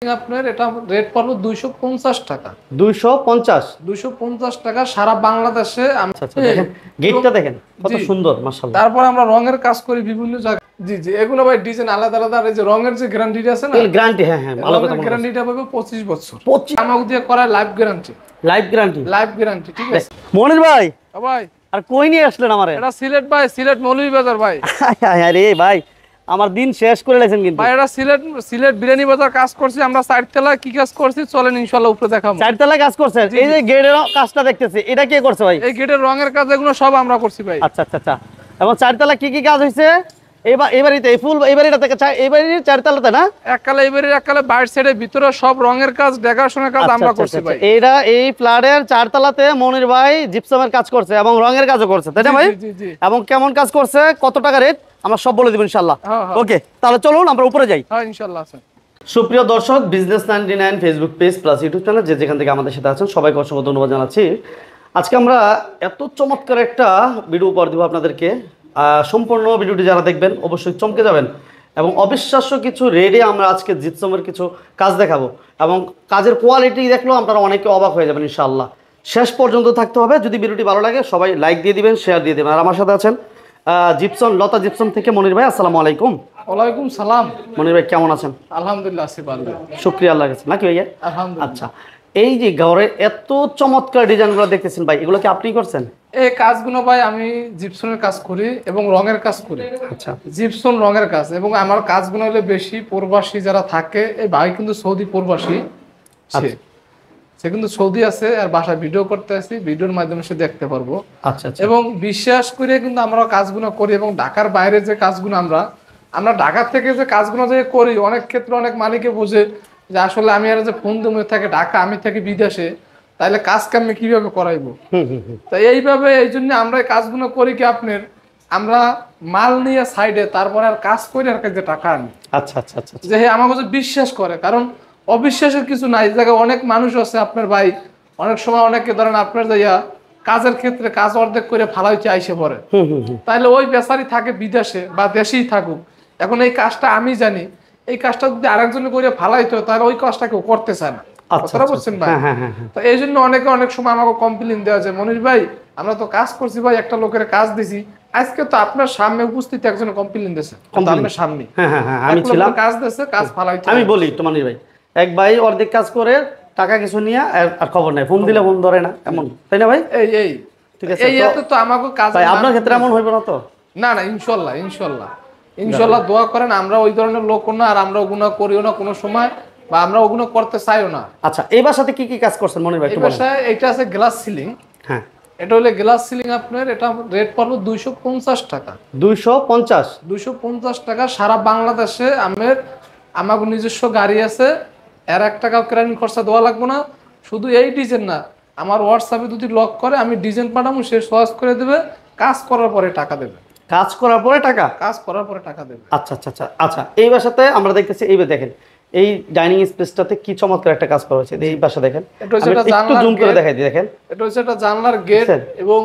আপনার এটা রেট পড়লো 250 টাকা। 250 250 টাকা সারা বাংলাদেশে। আচ্ছা দেখেন গেটটা দেখেন কত সুন্দর মাশাআল্লাহ। তারপর আমরা রঙের কাজ করি বিভিন্ন জায়গায়। জি জি, এগুলো ভাই ডিজাইন আলাদা আলাদা। আর এই যে রঙের যে গ্যারান্টি আছে না, এর গ্যারান্টি হ্যাঁ ভালো কথা বলেছেন। গ্যারান্টিটা পাবে 25 বছর। আমাকে দিয়ে করা life guarantee. Life guarantee, life guarantee, ঠিক আছে। মনির ভাই ভাই আর কই নিয়ে আসলেন আমারে? এটা সিলেট ভাই, সিলেট মৌলভীবাজার ভাই। আরে ভাই আমার দিন শেষ করে লেছেন কিন্তু ভাই। এটা সিলেট বিরিয়ানি বাজার কাজ করছি আমরা। 4 তলায় কি কাজ করছি চলেন ইনশাআল্লাহ উপরে দেখাবো। 4 তলায় কাজ করছেন? এই যে গেটের কাজটা দেখতেছি এটা কে করছে ভাই? এই গেটের রঙের কাজ এগুলো সব আমরা করছি ভাই। আচ্ছা এবং 4 তলায় কি কি কাজ হইছে? এবারিতে এই ফুল এবারিটা থেকে এবারির 4 তলাতে না এককালে এবারে এককালে বাইরে সাইডে ভিতরে সব রঙের কাজ ডেকোরেশনের কাজ আমরা করছি ভাই। এইটা এই ফ্ল্যাটের 4 তলাতে মনির ভাই জিপসামের কাজ করছে এবং রঙের কাজও করছে, তাই না ভাই? জি। এবং কেমন কাজ করছে, কত টাকা রেট আমরা সব বলে দিব ইনশাআল্লাহ। ওকে তাহলে চলুন আমরা উপরে যাই। হ্যাঁ ইনশাআল্লাহ। সুপ্রিয় দর্শক, business 99 Facebook page plus YouTube channel যে যেখান থেকে আমাদের সাথে আছেন সবাইকে অসংখ্য ধন্যবাদ জানাচ্ছি। আজকে আমরা এত চমৎকার একটা ভিডিও উপহার দিব আপনাদেরকে। সম্পূর্ণ ভিডিওটি যারা দেখবেন অবশ্যই চমকে যাবেন এবং অবিশ্বাস্য কিছু রেডে আমরা আজকে জিপসামের কিছু কাজ দেখাবো এবং কাজের কোয়ালিটি দেখলেও আপনারা অনেকে অবাক হয়ে যাবেন ইনশাআল্লাহ। শেষ পর্যন্ত থাকতে হবে। যদি ভিডিওটি ভালো লাগে সবাই লাইক দিয়ে দিবেন, শেয়ার দিয়ে দিবেন। আর আমার সাথে আছেন জিপসন লতা জিপসন থেকে মনির ভাই। আসসালামু আলাইকুম। ওয়ালাইকুম সালাম। মনির ভাই কেমন আছেন? আলহামদুলিল্লাহ আছি ভালো। শুকরিয়া আল্লাহর কাছে নাকি ভাইয়া? আলহামদুলিল্লাহ। আচ্ছা, এই যে ঘরে এত চমৎকার ডিজাইনগুলো দেখতেছেন ভাই, এগুলো কি আপনি করছেন? এই কাজগুলো ভাই আমি জিপসনের কাজ করি এবং রঙের কাজ করি। আচ্ছা, জিপসন রঙের কাজ এবং আমার কাজগুলো হলে বেশি প্রবাসী যারা থাকে। এই ভাই কিন্তু সৌদি প্রবাসী, সে কিন্তু সৌদি আছে আর বাসায় ভিডিও করতে আসি, ভিডিওর মাধ্যমে সে দেখতে পারবো। আচ্ছা এবং বিশ্বাস করে কিন্তু আমরা কাজগুলো করি এবং ঢাকার বাইরে যে কাজগুলো আমরা ঢাকা থেকে যে কাজগুলো যে করি, অনেক ক্ষেত্রে অনেক মালিকে বোঝে যে আসলে আমি আর যে ফোন দমে থাকে ঢাকা, আমি থাকি বিদেশে, তাহলে কাজ কামে কিভাবে করাইবো। তাই এইভাবে এই জন্য আমরা এই কাজগুলো করি কি আপনার আমরা মাল নিয়ে সাইডে তারপরে আর কাজ করে আর কাজে টাকা আনি। আচ্ছা যে আমাকে যে বিশ্বাস করে, কারণ অবিশ্বাসের কিছু নাই। জায়গায় অনেক মানুষ আছে আপনার ভাই, অনেক সময় অনেকে ধরেন আপনার যাইয়া কাজের ক্ষেত্রে কাজ অর্ধেক করে ফালাইতে আইসে পড়ে, তাহলে ওই বেচারি থাকে বিদেশে বা দেশেই থাকুক। এখন এই কাজটা আমি জানি, এই কাজটা যদি আরেকজনে করে ফালাইতো তাহলে ওই কাজটা কেউ করতে চায় না। কথাটা বুঝছেন ভাই? তো এই জন্য অনেক সময় আমাকে কমপ্লেইন দেওয়া যায়, মনির ভাই আমরা তো কাজ করছি ভাই, একটা লোকের কাজ দিছি, আজকে তো আপনার সামনে উপস্থিত একজন কমপ্লেইন দিয়েছে আপনার সামনে। আমি ছিলাম, কাজ দিয়েছে, কাজ ফালাইতে। আমি বলি তো মনির ভাই, এক ভাই অর্ধেক কাজ করে টাকা কিছু নিয়ে আর খবর নাই, ফোন দিলে ফোন ধরে না, এমন তাই না ভাই? এই ঠিক আছে, এই এত তো আমাকে কাজ ভাই আপনার ক্ষেত্রে এমন হইব না তো? না ইনশাআল্লাহ দোয়া করেন। আমরা ওই ধরনের লোক না, আর আমরা ওগুলো করিও না কোনো সময়, বা আমরা ওগুলো করতে চাইও না। আচ্ছা, এই বাসাতে কি কি কাজ করছেন মনির ভাই? এই বাসায় এটা আছে গ্লাস সিলিং। হ্যাঁ, এটা হলো গ্লাস সিলিং। আপনার এটা রেট পড়লো 250 টাকা। 250 টাকা সারা বাংলাদেশে। আমার নিজস্ব গাড়ি আছে, এর 1 টাকাও কেরানি খরচা দেওয়া লাগবে না। শুধু এই ডিজাইন না, আমার হোয়াটসঅ্যাপে যদি লক করে আমি ডিজাইন পাঠাবো, সে সহজ করে দেবে, কাজ করার পরে টাকা দেবে। কাজ করার পরে টাকা? কাজ করার পরে টাকা দেবে। আচ্ছা, এই বাসাতে আমরা দেখতেছি, এইবার দেখেন এই ডাইনিং স্পেসটাতে কি চমৎকার একটা কাজ করা হয়েছে। এই বাসা দেখেন, এটা হচ্ছে একটা একটু জুম করে দেখাই দিই। দেখেন এটা হচ্ছে একটা জানলার গেট। এবং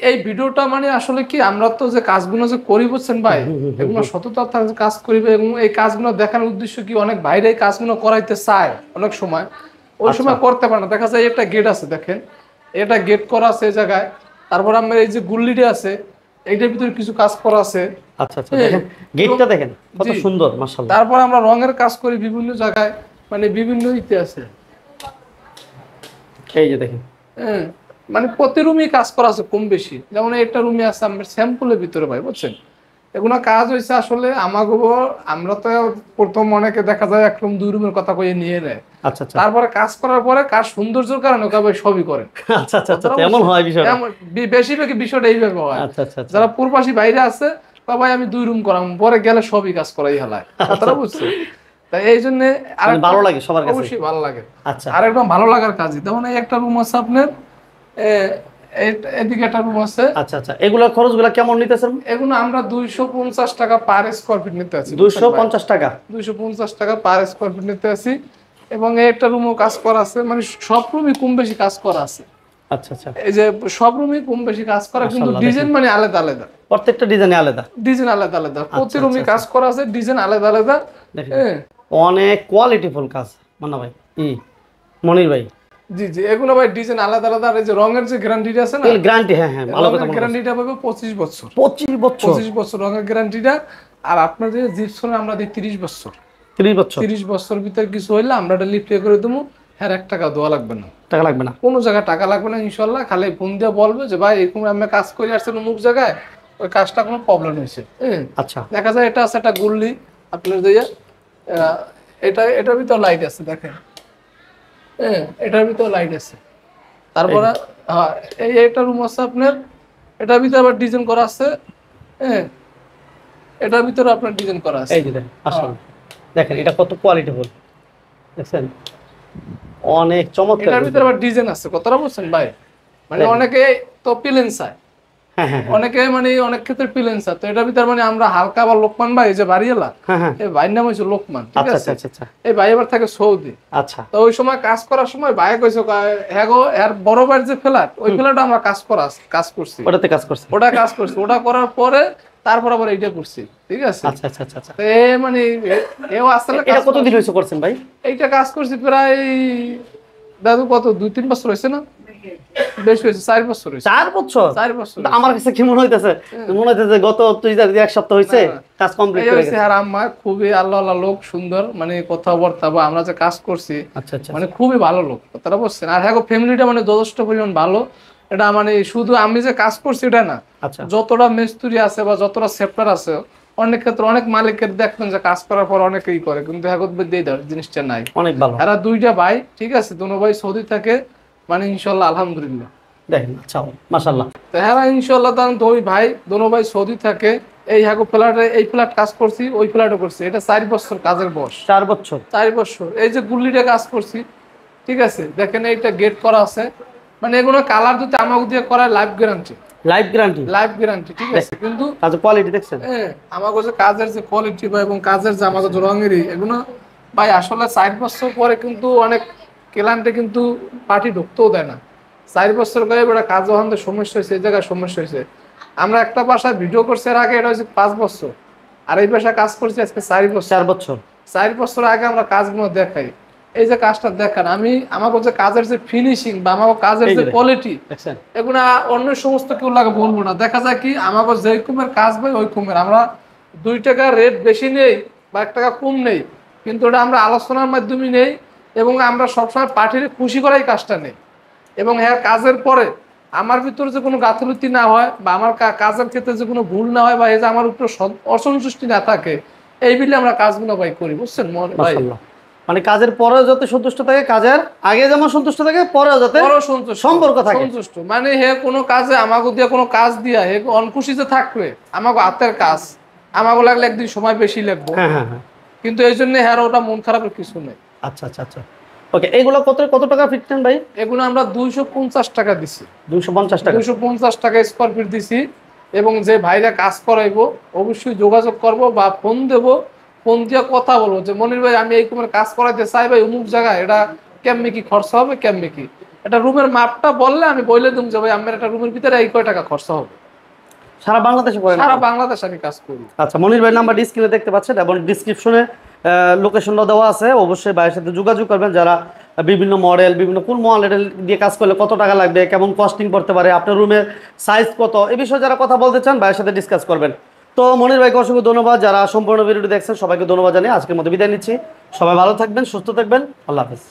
এই ভিডিওটা মানে আসলে কি, আমরা তো যে কাজগুলো যে করি বুঝছেন ভাই, এগুলো সততার কাজ করিবে এবং এই কাজগুলো দেখানোর উদ্দেশ্য কি, অনেক বাইরে এই কাজগুলো করাইতে চায় অনেক সময়, ওই সময় করতে পারে না। দেখা যায় একটা গেট আছে, দেখেন এটা গেট করা আছে এই জায়গায়। তারপর আমার এই যে গুল্লিটা আছে, এইটার ভিতরে কিছু কাজ করা আছে। আচ্ছা, দেখেন গেটটা দেখেন কত সুন্দর মাশাআল্লাহ। তারপর আমরা রঙের কাজ করি বিভিন্ন জায়গায়, মানে বিভিন্ন ইতে আছে। এই যে দেখেন, মানে প্রতি রুমে কাজ করা আছে কম বেশি। যেমন একটা রুমে আছে আমার স্যাম্পলের ভিতরে ভাই, বুঝছেন? এগুলো কাজ হয়েছে আসলে আমাকে। আমরা তো প্রথম অনেকে দেখা যায় 1 রুম 2 রুমের কথা কয়ে নিয়ে নেয়। আচ্ছা, তারপরে কাজ করার পরে কাজ সৌন্দর্যের কারণে ভাই সবই করে। আচ্ছা, এমন হয় বিষয়টা? বেশিরভাগ বিষয়টা এইভাবে হয়। আচ্ছা, যারা প্রবাসী বাইরে আছে ভাই আমি 2 রুম করাম, পরে গেলে সবই কাজ করাই হেলায়। কথাটা বুঝছো? তাই এই জন্য ভালো লাগে সবার কাছে, অবশ্যই ভালো লাগে। আচ্ছা, আর একদম ভালো লাগার কাজই। যেমন এই একটা রুম আছে আপনার, এদিকে একটা রুম আছে। আচ্ছা, এগুলোর খরচগুলো কেমন নিতেছেন? এগুলো আমরা 250 টাকা পার স্কয়ার ফিট নিতে আছি। 250 টাকা? 250 টাকা পার স্কয়ার ফিট নিতে আছি। এবং এই একটা রুমও কাজ করা আছে, মানে সব রুমই কম বেশি কাজ করা আছে। আচ্ছা, এই যে সব রুমই কম বেশি কাজ করা, কিন্তু ডিজাইন মানে আলাদা আলাদা। প্রত্যেকটা ডিজাইন আলাদা? ডিজাইন আলাদা আলাদা, প্রতি রুমই কাজ করা আছে, ডিজাইন আলাদা আলাদা। অনেক কোয়ালিটিফুল কাজ মান্না ভাই মনির ভাই। জি জি, এগুলো ভাই ডিজাইন আলাদা আলাদা, আর এই যে রঙের যে গ্যারান্টিটা আছে না, গ্যারান্টি, হ্যাঁ হ্যাঁ ভালো কথা। গ্যারান্টিটা পাবে 25 বছর। 25 বছর? 25 বছর রঙের গ্যারান্টিটা। আর আপনার যে জিপসনে আমরা দিই 30 বছর। 30 বছর? 30 বছর ভিতরে কিছু হইলে আমরা এটা লিফট করে দেবো, হ্যাঁ 1 টাকা দেওয়া লাগবে না। টাকা লাগবে না? কোনো জায়গায় টাকা লাগবে না ইনশাল্লাহ। খালি ফোন দিয়ে বলবে যে ভাই এরকম আমি কাজ করে আসছি অমুক জায়গায়, ওই কাজটা কোনো প্রবলেম হয়েছে। আচ্ছা, দেখা যায় এটা আছে একটা গুল্লি আপনার দিয়ে, এটার ভিতর লাইট আছে দেখেন, এটার ভিতর লাইট আছে। তারপরে হ্যাঁ এই একটা রুম আছে আপনার, এটার ভিতরে আবার ডিজাইন করা আছে। এটার ভিতরে আপনার ডিজাইন করা আছে। এই যে দেখেন আসলে দেখেন এটা কত কোয়ালিটিফুল, দেখছেন অনেক চমৎকার। এটার ভিতরে আবার ডিজাইন আছে, কতটা বুঝছেন ভাই? মানে অনেকে তো প্লেন চায়, অনেকে মানে অনেক ক্ষেত্রে প্লেন চায়। তো এটার ভিতরে মানে আমরা হালকা আবার লোকমান ভাই যে বাড়িওয়ালা, এই ভাইয়ের নাম হচ্ছে লোকমান, ঠিক আছে? এই ভাই এবার থাকে সৌদি। আচ্ছা, তো ওই সময় কাজ করার সময় ভাই কইছে হ্যাঁ গো এর বড় ভাইয়ের যে ফ্ল্যাট, ওই ফ্ল্যাটে আমরা কাজ করছি, ওটাতে কাজ করছি, ওটা করার পরে তারপর আবার এইটা করছি, ঠিক আছে? আচ্ছা আচ্ছা আচ্ছা। তো মানে এও আসলে এটা কতদিন হয়েছে করছেন ভাই? এইটা কাজ করছি প্রায় দাদু কত 2-3 বছর হয়েছে না? বেশ হয়েছে, 4 বছর হয়েছে। 4 বছর? 4 বছর। আমার কাছে কি মনে হইতেছে, মনে হইতেছে গত 1 সপ্তাহ হয়েছে কাজ কমপ্লিট করে গেছে। আর আম্মা খুবই আল্লাহ আল্লাহ লোক, সুন্দর মানে কথাবার্তা বা আমরা যে কাজ করছি আচ্ছা আচ্ছা মানে খুবই ভালো লোক, তারা বলছেন। আর হ্যাঁ ফ্যামিলিটা মানে যথেষ্ট পরিমাণ ভালো। এটা মানে শুধু আমি যে কাজ করছি এটা না, আচ্ছা যতটা মিস্ত্রি আছে বা যতটা সেক্টর আছে, অনেক ক্ষেত্রে অনেক মালিকের দেখবেন যে কাজ করার পর অনেকেই করে, কিন্তু জিনিসটা নাই। অনেক ভালো। এরা 2টা ভাই, ঠিক আছে? দুনো ভাই সৌদি থাকে, মানে ইনশাল্লাহ আলহামদুলিল্লাহ দেখেন। আচ্ছা মাশাআল্লাহ। তো হ্যাঁ ইনশাল্লাহ তার দুই ভাই দুনো ভাই সৌদি থাকে। এই হ্যাগো ফ্ল্যাটে এই ফ্ল্যাট কাজ করছি, ওই ফ্ল্যাটও করছি। এটা 4 বছর কাজের বয়স। 4 বছর? 4 বছর। এই যে গুল্লিটা কাজ করছি, ঠিক আছে? দেখেন এইটা গেট করা আছে, মানে এগুলো কালার যদি আমাকে দিয়ে করা life guarantee. Life guarantee? Life guarantee, ঠিক আছে? কিন্তু কাজের কোয়ালিটি দেখছেন? আমাকে যে কাজের যে কোয়ালিটি বা এবং কাজের যে আমাকে যে রঙেরই এগুলো ভাই আসলে 4 বছর পরে কিন্তু অনেক ক্লায়েন্টে কিন্তু পার্টি ঢুকতেও দেয় না। 4 বছর পরে এবার কাজ যখন সমস্যা হয়েছে, এই জায়গায় সমস্যা হয়েছে। আমরা একটা বাসায় ভিডিও করছি এর আগে, এটা হচ্ছে 5 বছর, আর এই বাসায় কাজ করছি আজকে 4 বছর। 4 বছর? 4 বছর আগে আমরা কাজগুলো দেখাই। এই যে কাজটা দেখান, আমি আমাকে যে কাজের যে ফিনিশিং বা আমাকে কাজের যে কোয়ালিটি, এগুলা অন্য সমস্ত কেউ লাগে বলবো না। দেখা যায় কি আমাকে যে কুমের কাজ ভাই ওই কুমের, আমরা 2 টাকা রেট বেশি নেই বা 1 টাকা কম নেই, কিন্তু ওটা আমরা আলোচনার মাধ্যমে নেই এবং আমরা সবসময় পার্টির খুশি করাই কাজটা নেই। এবং হ্যাঁ কাজের পরে আমার ভিতরে যে কোনো গাফিলতি না হয় বা আমার কাজের ক্ষেত্রে যে কোনো ভুল না হয় বা এই যে আমার উপরে অসন্তুষ্টি না থাকে, এই বিলে আমরা কাজগুলো ভাই করি, বুঝছেন ভাই? মানে কাজের পরেও যাতে সন্তুষ্ট থাকে, কাজের আগে যেমন সন্তুষ্ট থাকে, পরেও যাতে সম্পর্ক থাকে সন্তুষ্ট। মানে হে কোনো কাজে আমাকে দিয়ে কোনো কাজ দিয়া হে অনখুশিতে থাকবে, আমাকে হাতের কাজ আমাকে লাগলে একদিন সময় বেশি লাগবে, কিন্তু এই জন্য হ্যাঁ ওটা মন খারাপের কিছু নেই। আচ্ছা আচ্ছা আচ্ছা ওকে। এগুলো কত টাকা ফিট নেন ভাই? এগুলো আমরা 250 টাকা দিছি। 250 টাকা? 250 টাকা স্কয়ার ফিট দিছি। এবং যে ভাইরা কাজ করাইবো অবশ্যই যোগাযোগ করব বা ফোন দেব, ফোন দিয়ে কথা বলবো যে মনির ভাই আমি এই রকমের কাজ করাইতে চাই ভাই অমুক জায়গায়, এটা কেমনে কি খরচা হবে, কেমনে কি এটা রুমের মাপটা বললে আমি বলে দিম যে ভাই আমার একটা রুমের ভিতরে এই কয় টাকা খরচা হবে। সারা বাংলাদেশে করেন? সারা বাংলাদেশে আমি কাজ করি। আচ্ছা, মনির ভাই নাম্বার স্ক্রিনে দেখতে পাচ্ছেন এবং ডেসক্রিপশনে লোকেশনটা দেওয়া আছে। অবশ্যই ভাইয়ের সাথে যোগাযোগ করবেন যারা বিভিন্ন মডেল, বিভিন্ন কোন মডেল দিয়ে কাজ করলে কত টাকা লাগবে, কেমন কস্টিং করতে পারে, আপনার রুমের সাইজ কত, এই বিষয়ে যারা কথা বলতে চান ভাইয়ের সাথে ডিসকাস করবেন। তো মনির ভাইকে অসংখ্য ধন্যবাদ। যারা সম্পূর্ণ ভিডিওটি দেখছেন সবাইকে ধন্যবাদ জানিয়ে আজকের মতো বিদায় নিচ্ছি। সবাই ভালো থাকবেন, সুস্থ থাকবেন, আল্লাহ হাফেজ।